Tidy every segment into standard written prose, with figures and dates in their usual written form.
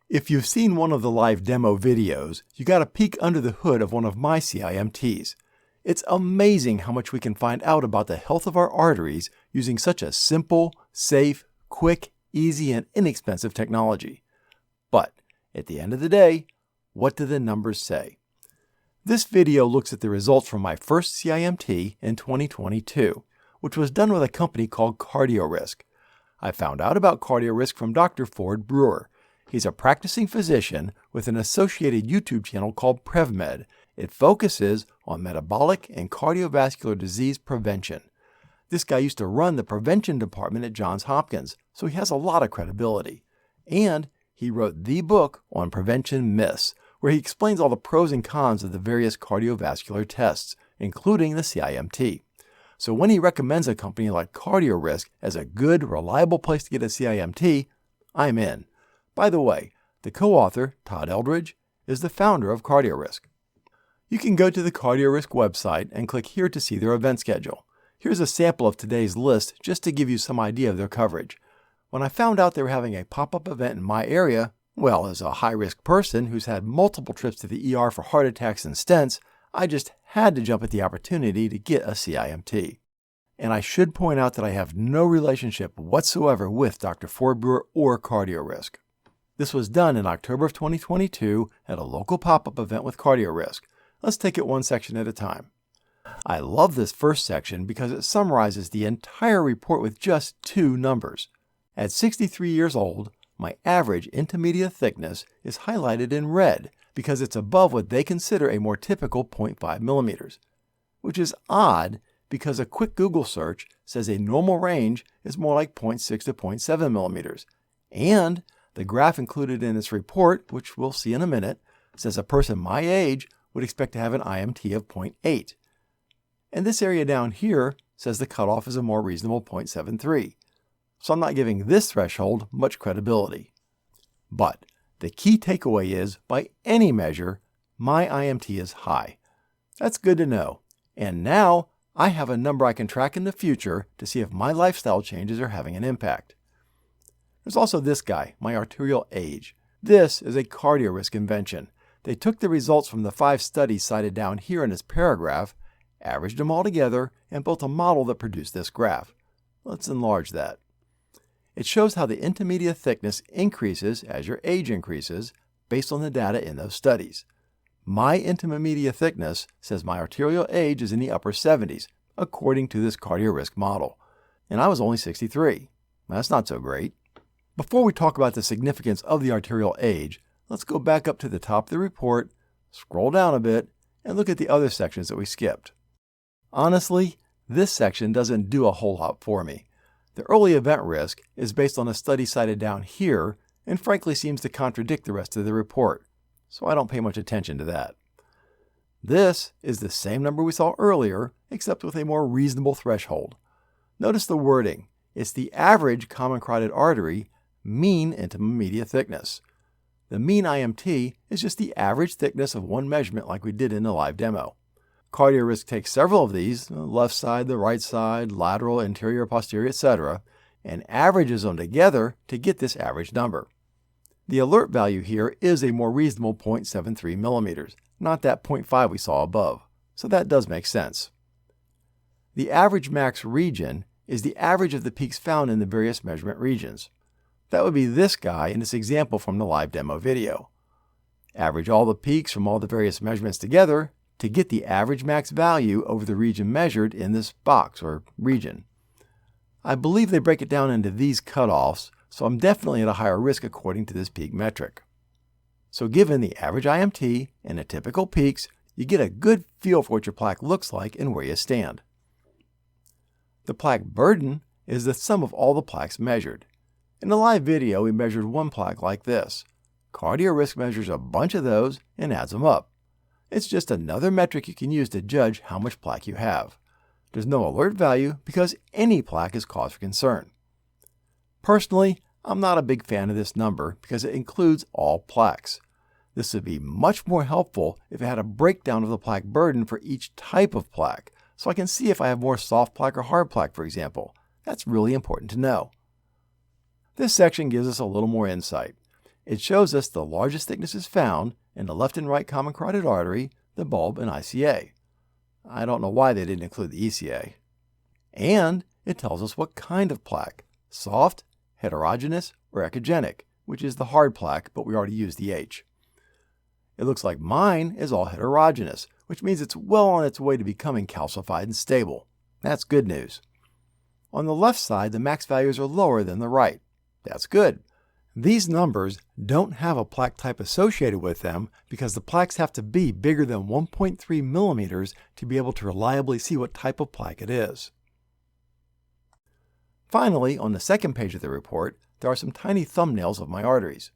If you've seen one of the live demo videos, you got a peek under the hood of one of my CIMTs. It's amazing how much we can find out about the health of our arteries using such a simple, safe, quick, easy, and inexpensive technology. But at the end of the day, what do the numbers say? This video looks at the results from my first CIMT in 2022, which was done with a company called CardioRisk. I found out about CardioRisk from Dr. Ford Brewer. He's a practicing physician with an associated YouTube channel called PrevMed. It focuses on metabolic and cardiovascular disease prevention. This guy used to run the prevention department at Johns Hopkins, so he has a lot of credibility. And he wrote the book on prevention myths, where he explains all the pros and cons of the various cardiovascular tests, including the CIMT. So when he recommends a company like CardioRisk as a good, reliable place to get a CIMT, I'm in. By the way, the co-author, Todd Eldridge, is the founder of CardioRisk. You can go to the CardioRisk website and click here to see their event schedule. Here's a sample of today's list just to give you some idea of their coverage. When I found out they were having a pop-up event in my area, well, as a high-risk person who's had multiple trips to the ER for heart attacks and stents, I just had to jump at the opportunity to get a CIMT. And I should point out that I have no relationship whatsoever with Dr. Ford Brewer or CardioRisk. This was done in October of 2022 at a local pop-up event with CardioRisk. Let's take it one section at a time. I love this first section because it summarizes the entire report with just 2 numbers. At 63 years old, my average intermediate thickness is highlighted in red because it's above what they consider a more typical 0.5 millimeters, which is odd because a quick Google search says a normal range is more like 0.6 to 0.7 millimeters. And the graph included in this report, which we'll see in a minute, says a person my age would expect to have an IMT of 0.8. And this area down here says the cutoff is a more reasonable 0.73. So I'm not giving this threshold much credibility. But the key takeaway is, by any measure, my IMT is high. That's good to know. And now I have a number I can track in the future to see if my lifestyle changes are having an impact. There's also this guy, my arterial age. This is a CardioRisk invention. They took the results from the 5 studies cited down here in this paragraph, averaged them all together, and built a model that produced this graph. Let's enlarge that. It shows how the intermediate thickness increases as your age increases based on the data in those studies. My intermediate thickness says my arterial age is in the upper 70s, according to this CardioRisk model. And I was only 63. That's not so great. Before we talk about the significance of the arterial age, let's go back up to the top of the report, scroll down a bit, and look at the other sections that we skipped. Honestly, this section doesn't do a whole lot for me. The early event risk is based on a study cited down here and frankly seems to contradict the rest of the report, so I don't pay much attention to that. This is the same number we saw earlier, except with a more reasonable threshold. Notice the wording. It's the average common carotid artery mean intermediate thickness. The mean IMT is just the average thickness of one measurement like we did in the live demo. CardioRisk takes several of these, the left side, the right side, lateral, anterior, posterior, etc., and averages them together to get this average number. The alert value here is a more reasonable 0.73 millimeters, not that 0.5 we saw above, so that does make sense. The average max region is the average of the peaks found in the various measurement regions. That would be this guy in this example from the live demo video. Average all the peaks from all the various measurements together to get the average max value over the region measured in this box or region. I believe they break it down into these cutoffs, so I'm definitely at a higher risk according to this peak metric. So given the average IMT and the typical peaks, you get a good feel for what your plaque looks like and where you stand. The plaque burden is the sum of all the plaques measured. In the live video, we measured one plaque like this. CardioRisk measures a bunch of those and adds them up. It's just another metric you can use to judge how much plaque you have. There's no alert value because any plaque is cause for concern. Personally, I'm not a big fan of this number because it includes all plaques. This would be much more helpful if it had a breakdown of the plaque burden for each type of plaque, so I can see if I have more soft plaque or hard plaque, for example. That's really important to know. This section gives us a little more insight. It shows us the largest thicknesses found in the left and right common carotid artery, the bulb, and ICA. I don't know why they didn't include the ECA. And it tells us what kind of plaque, soft, heterogeneous, or echogenic, which is the hard plaque, but we already used the H. It looks like mine is all heterogeneous, which means it's well on its way to becoming calcified and stable. That's good news. On the left side, the max values are lower than the right. That's good. These numbers don't have a plaque type associated with them because the plaques have to be bigger than 1.3 millimeters to be able to reliably see what type of plaque it is. Finally, on the second page of the report, there are some tiny thumbnails of my arteries.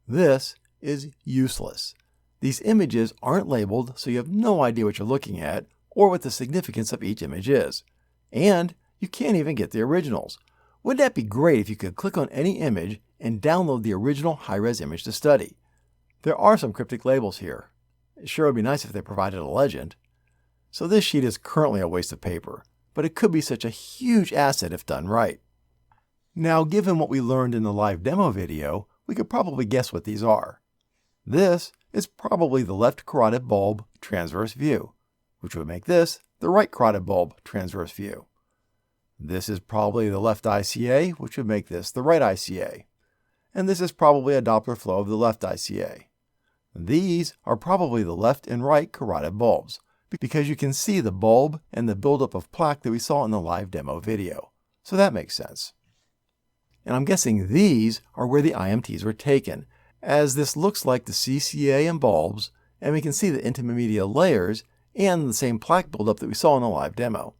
This is useless. These images aren't labeled, so you have no idea what you're looking at or what the significance of each image is. And you can't even get the originals. Wouldn't that be great if you could click on any image and download the original high-res image to study? There are some cryptic labels here. It sure would be nice if they provided a legend. So this sheet is currently a waste of paper, but it could be such a huge asset if done right. Now, given what we learned in the live demo video, we could probably guess what these are. This is probably the left carotid bulb transverse view, which would make this the right carotid bulb transverse view. This is probably the left ICA, which would make this the right ICA. And this is probably a Doppler flow of the left ICA. These are probably the left and right carotid bulbs, because you can see the bulb and the buildup of plaque that we saw in the live demo video. So that makes sense. And I'm guessing these are where the IMTs were taken, as this looks like the CCA and bulbs, and we can see the intima-media layers and the same plaque buildup that we saw in the live demo.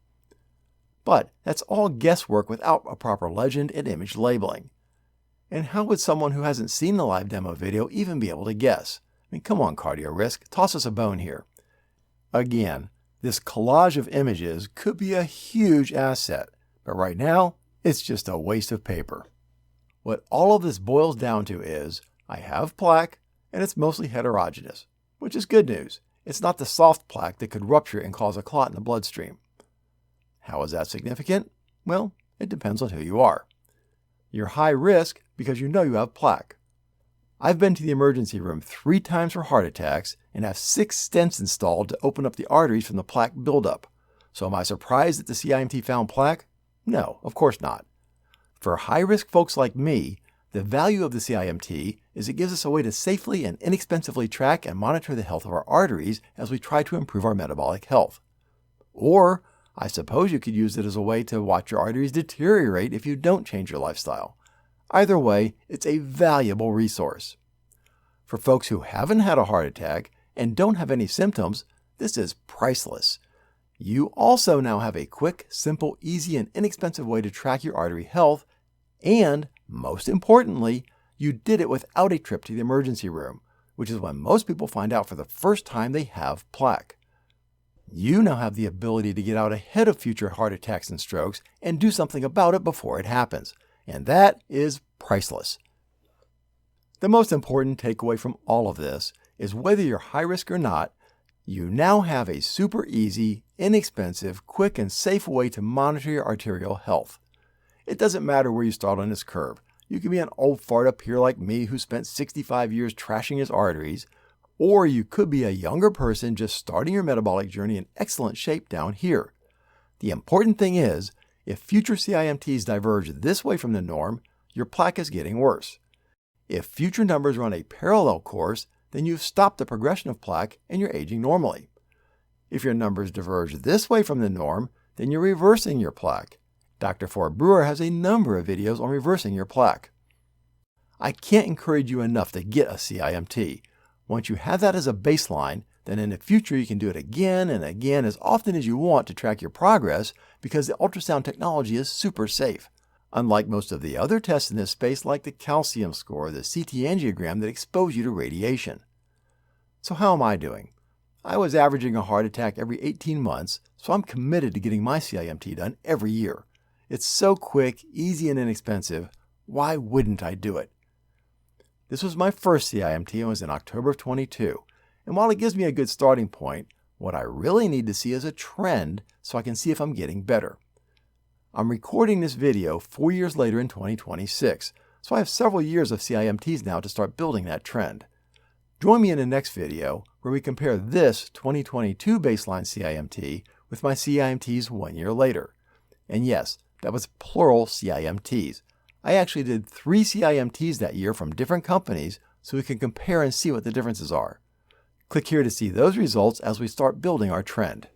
But that's all guesswork without a proper legend and image labeling. And how would someone who hasn't seen the live demo video even be able to guess? I mean, come on, CardioRisk, toss us a bone here. Again, this collage of images could be a huge asset, but right now, it's just a waste of paper. What all of this boils down to is, I have plaque, and it's mostly heterogeneous, which is good news. It's not the soft plaque that could rupture and cause a clot in the bloodstream. How is that significant? Well, it depends on who you are. You're high risk because you know you have plaque. I've been to the emergency room 3 times for heart attacks and have 6 stents installed to open up the arteries from the plaque buildup. So am I surprised that the CIMT found plaque? No, of course not. For high-risk folks like me, the value of the CIMT is it gives us a way to safely and inexpensively track and monitor the health of our arteries as we try to improve our metabolic health. Or, I suppose you could use it as a way to watch your arteries deteriorate if you don't change your lifestyle. Either way, it's a valuable resource. For folks who haven't had a heart attack and don't have any symptoms, this is priceless. You also now have a quick, simple, easy, and inexpensive way to track your artery health, and, most importantly, you did it without a trip to the emergency room, which is when most people find out for the first time they have plaque. You now have the ability to get out ahead of future heart attacks and strokes and do something about it before it happens. And that is priceless. The most important takeaway from all of this is whether you're high risk or not, you now have a super easy, inexpensive, quick, and safe way to monitor your arterial health. It doesn't matter where you start on this curve. You can be an old fart up here like me who spent 65 years trashing his arteries, or you could be a younger person just starting your metabolic journey in excellent shape down here. The important thing is, if future CIMTs diverge this way from the norm, your plaque is getting worse. If future numbers run a parallel course, then you've stopped the progression of plaque and you're aging normally. If your numbers diverge this way from the norm, then you're reversing your plaque. Dr. Ford Brewer has a number of videos on reversing your plaque. I can't encourage you enough to get a CIMT. Once you have that as a baseline, then in the future you can do it again and again as often as you want to track your progress because the ultrasound technology is super safe. Unlike most of the other tests in this space like the calcium score or the CT angiogram that expose you to radiation. So how am I doing? I was averaging a heart attack every 18 months, so I'm committed to getting my CIMT done every year. It's so quick, easy, and inexpensive. Why wouldn't I do it? This was my first CIMT and was in October of 22. And while it gives me a good starting point, what I really need to see is a trend so I can see if I'm getting better. I'm recording this video 4 years later in 2026, so I have several years of CIMTs now to start building that trend. Join me in the next video where we compare this 2022 baseline CIMT with my CIMTs 1 year later. And yes, that was plural CIMTs. I actually did 3 CIMTs that year from different companies so we can compare and see what the differences are. Click here to see those results as we start building our trend.